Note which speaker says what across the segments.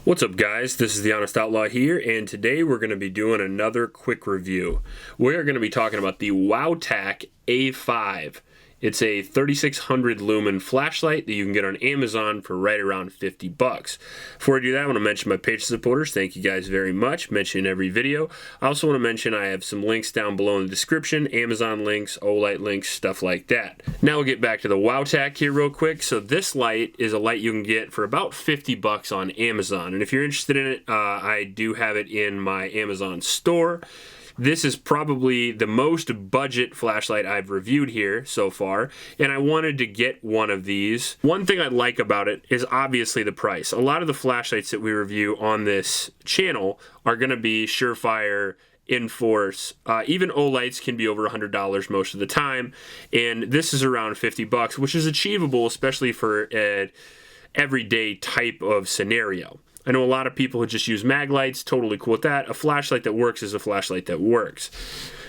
Speaker 1: What's up, guys? This is the Honest Outlaw here, and today we're going to be doing another quick review. We're going to be talking about the Wowtac A5. It's a 3600 lumen flashlight that you can get on Amazon for right around 50 bucks. Before I do that, I want to mention my Patreon supporters. Thank you guys very much. Mention in every video. I also want to mention I have some links down below in the description, Amazon links, Olight links, stuff like that. Now we'll get back to the Wowtac here real quick. So this light is a light you can get for about 50 bucks on Amazon. And if you're interested in it, I do have it in my Amazon store. This is probably the most budget flashlight I've reviewed here so far, and I wanted to get one of these. One thing I like about it is obviously the price. A lot of the flashlights that we review on this channel are going to be Surefire, Enforce, even Olights can be over $100 most of the time, and this is around 50 bucks, which is achievable, especially for an everyday type of scenario. I know a lot of people who just use mag lights, totally cool with that. A flashlight that works is a flashlight that works.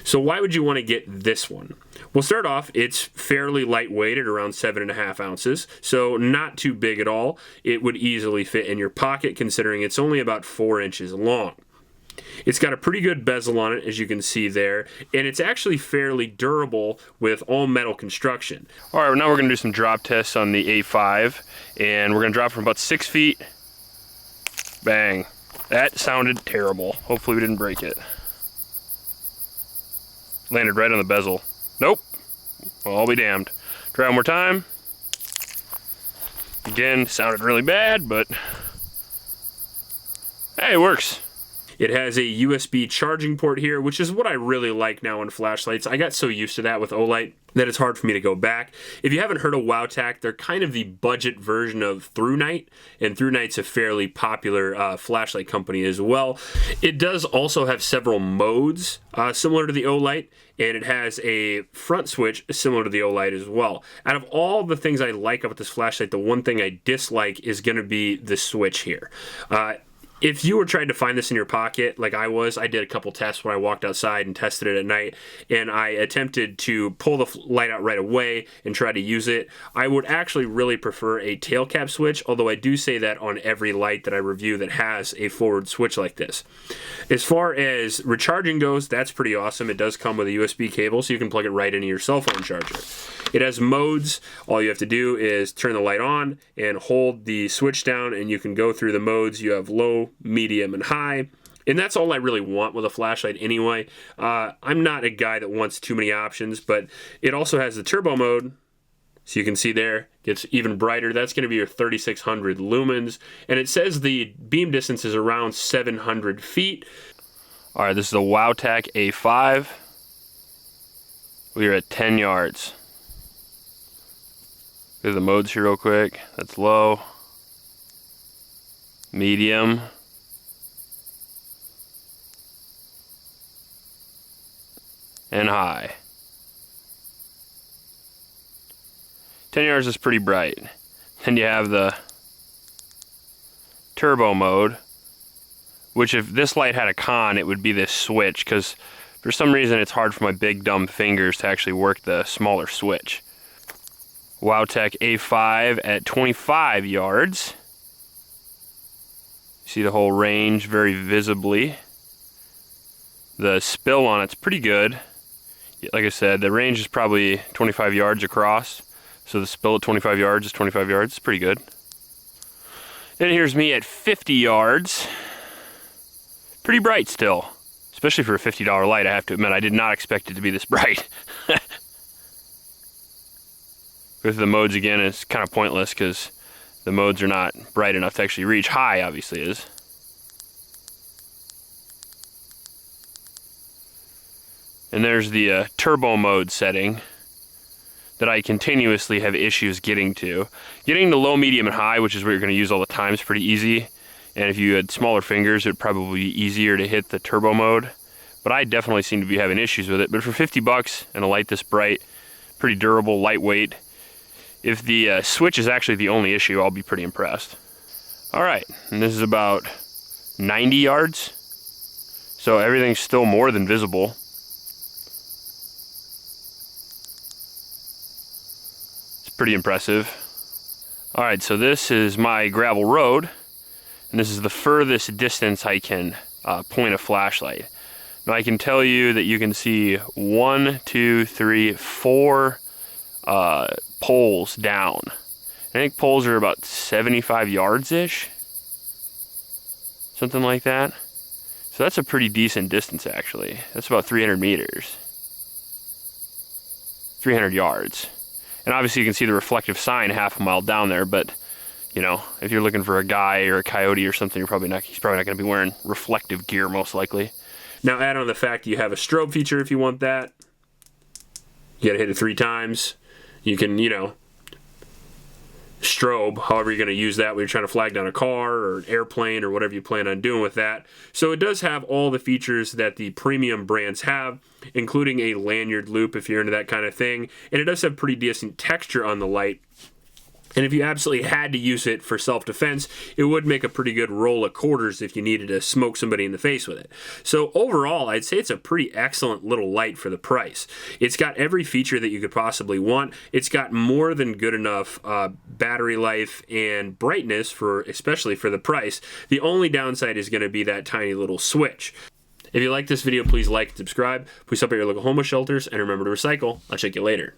Speaker 1: So why would you want to get this one? Well, start off, it's fairly lightweight at around 7.5 ounces, so not too big at all. It would easily fit in your pocket considering it's only about 4 inches long. It's got a pretty good bezel on it, as you can see there, and it's actually fairly durable with all metal construction. All right, now we're going to do some drop tests on the A5, and we're going to drop from about 6 feet. Bang. That sounded terrible. Hopefully we didn't break it. Landed right on the bezel. Nope. Well, I'll be damned. Try one more time. Again, sounded really bad, but hey, it works. It has a USB charging port here, which is what I really like now in flashlights. I got so used to that with Olight that it's hard for me to go back. If you haven't heard of Wowtac, they're kind of the budget version of ThruNite, and ThruNite's a fairly popular flashlight company as well. It does also have several modes similar to the Olight, and it has a front switch similar to the Olight as well. Out of all the things I like about this flashlight, the one thing I dislike is going to be the switch here. If you were trying to find this in your pocket, like I was, I did a couple tests when I walked outside and tested it at night, and I attempted to pull the light out right away and try to use it. I would actually really prefer a tail cap switch, although I do say that on every light that I review that has a forward switch like this. As far as recharging goes, that's pretty awesome. It does come with a USB cable, so you can plug it right into your cell phone charger. It has modes. All you have to do is turn the light on and hold the switch down, and you can go through the modes. You have low, medium, and high. And that's all I really want with a flashlight anyway. I'm not a guy that wants too many options, but it also has the turbo mode. So you can see there, gets even brighter. That's going to be your 3600 lumens. And it says the beam distance is around 700 feet. All right, this is the Wowtac A5. We are at 10 yards. Go to the modes here real quick. That's low, medium, and high. 10 yards is pretty bright. Then you have the turbo mode, which if this light had a con, it would be this switch, because for some reason it's hard for my big dumb fingers to actually work the smaller switch. Wowtac A5 at 25 yards. You see the whole range very visibly. The spill on it's pretty good. Like I said, the range is probably 25 yards across. So the spill at 25 yards is 25 yards. It's pretty good. Then here's me at 50 yards. Pretty bright still. Especially for a $50 light, I have to admit. I did not expect it to be this bright. Go through the modes again, it's kind of pointless because the modes are not bright enough to actually reach. High obviously is. And there's the turbo mode setting that I continuously have issues getting to. Getting to low, medium, and high, which is what you're going to use all the time, is pretty easy. And if you had smaller fingers, it would probably be easier to hit the turbo mode. But I definitely seem to be having issues with it. But for 50 bucks and a light this bright, pretty durable, lightweight. If the switch is actually the only issue, I'll be pretty impressed. All right, and this is about 90 yards. So everything's still more than visible. It's pretty impressive. All right, so this is my gravel road. And this is the furthest distance I can point a flashlight. Now I can tell you that you can see 1, 2, 3, 4 poles down. I think poles are about 75 yards-ish, something like that. So that's a pretty decent distance, actually. That's about 300 meters, 300 yards. And obviously you can see the reflective sign half a mile down there, but you know, if you're looking for a guy or a coyote or something, he's probably not going to be wearing reflective gear, most likely. Now add on the fact you have a strobe feature if you want that. You gotta hit it 3 times. You can, you know, strobe, however you're going to use that when you're trying to flag down a car or an airplane or whatever you plan on doing with that. So it does have all the features that the premium brands have, including a lanyard loop if you're into that kind of thing. And it does have pretty decent texture on the light. And if you absolutely had to use it for self-defense, it would make a pretty good roll of quarters if you needed to smoke somebody in the face with it. So overall, I'd say it's a pretty excellent little light for the price. It's got every feature that you could possibly want. It's got more than good enough battery life and brightness, especially for the price. The only downside is going to be that tiny little switch. If you like this video, please like and subscribe. Please help out your local homeless shelters, and remember to recycle. I'll check you later.